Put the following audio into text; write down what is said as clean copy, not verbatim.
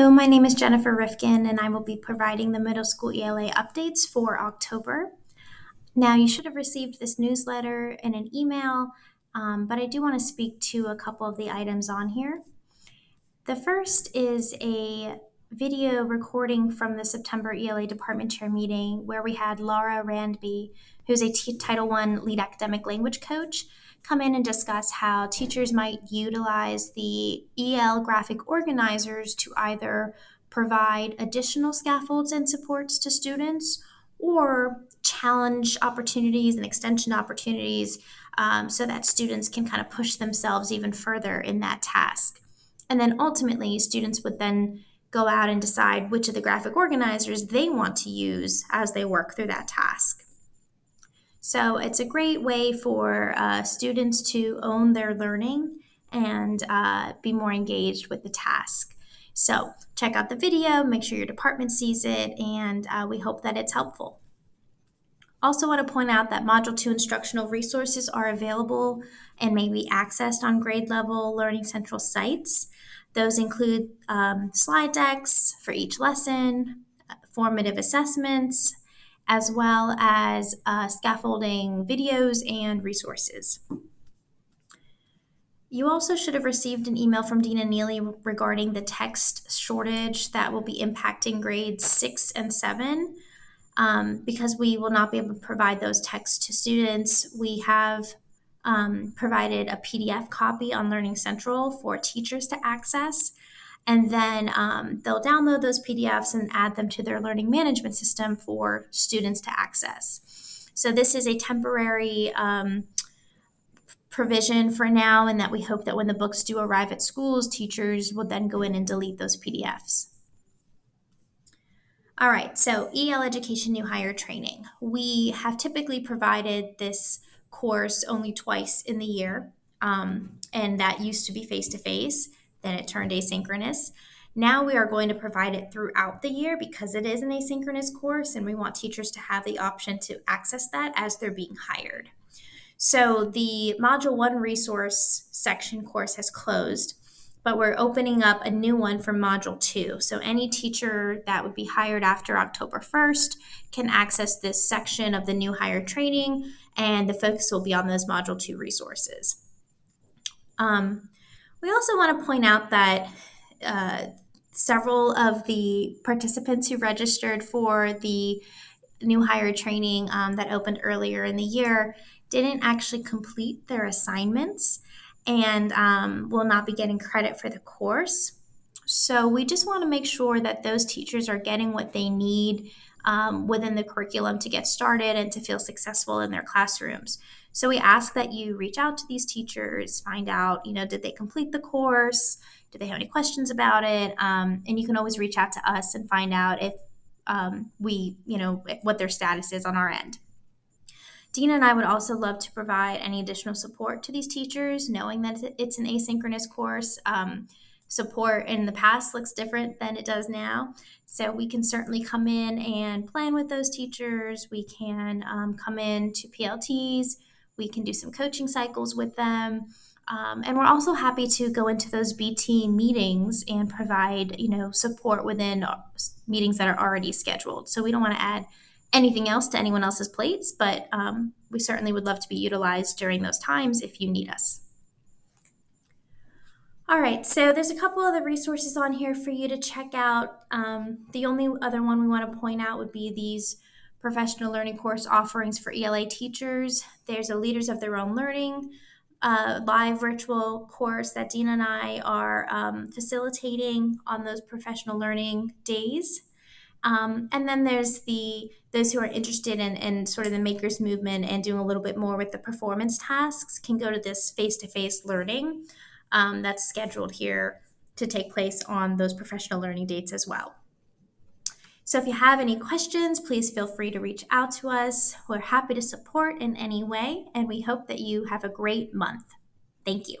Hello, my name is Jennifer Rifkin, and I will be providing the middle school ELA updates for October. Now, you should have received this newsletter in an email, but I do want to speak to a couple of the items on here. The first is a video recording from the September ELA department chair meeting where we had Laura Randby, who's a Title I lead academic language coach, come in and discuss how teachers might utilize the EL graphic organizers to either provide additional scaffolds and supports to students or challenge opportunities and extension opportunities so that students can kind of push themselves even further in that task. And then ultimately, students would then go out and decide which of the graphic organizers they want to use as they work through that task. So it's a great way for students to own their learning and be more engaged with the task. So check out the video, make sure your department sees it, and we hope that it's helpful. Also want to point out that Module 2 instructional resources are available and may be accessed on grade level Learning Central sites. Those include slide decks for each lesson, formative assessments, as well as scaffolding videos and resources. You also should have received an email from Dina Neely regarding the text shortage that will be impacting grades 6 and 7. Because we will not be able to provide those texts to students, we have provided a PDF copy on Learning Central for teachers to access. And then they'll download those PDFs and add them to their learning management system for students to access. So this is a temporary provision for now, and that we hope that when the books do arrive at schools, teachers will then go in and delete those PDFs. All right, so EL Education New Hire Training. We have typically provided this course only twice in the year, and that used to be face-to-face, then it turned asynchronous. Now we are going to provide it throughout the year because it is an asynchronous course, and we want teachers to have the option to access that as they're being hired. So the Module 1 resource section course has closed, but we're opening up a new one for Module 2. So any teacher that would be hired after October 1st can access this section of the new hire training, and the focus will be on those Module 2 resources. We also want to point out that several of the participants who registered for the new hire training that opened earlier in the year didn't actually complete their assignments and will not be getting credit for the course. So we just want to make sure that those teachers are getting what they need within the curriculum to get started and to feel successful in their classrooms. So we ask that you reach out to these teachers, find out, did they complete the course? Do they have any questions about it? And you can always reach out to us and find out if what their status is on our end. Dina and I would also love to provide any additional support to these teachers, knowing that it's an asynchronous course. Support in the past looks different than it does now. So we can certainly come in and plan with those teachers. We can come in to PLTs. We can do some coaching cycles with them. And we're also happy to go into those BT meetings and provide, support within meetings that are already scheduled. So we don't want to add anything else to anyone else's plates, but we certainly would love to be utilized during those times if you need us. All right, so there's a couple other resources on here for you to check out. The only other one we want to point out would be these professional learning course offerings for ELA teachers. There's a Leaders of Their Own Learning live virtual course that Dina and I are facilitating on those professional learning days. And then there's those who are interested in sort of the makers movement and doing a little bit more with the performance tasks can go to this face-to-face learning that's scheduled here to take place on those professional learning dates as well. So if you have any questions, please feel free to reach out to us. We're happy to support in any way, and we hope that you have a great month. Thank you.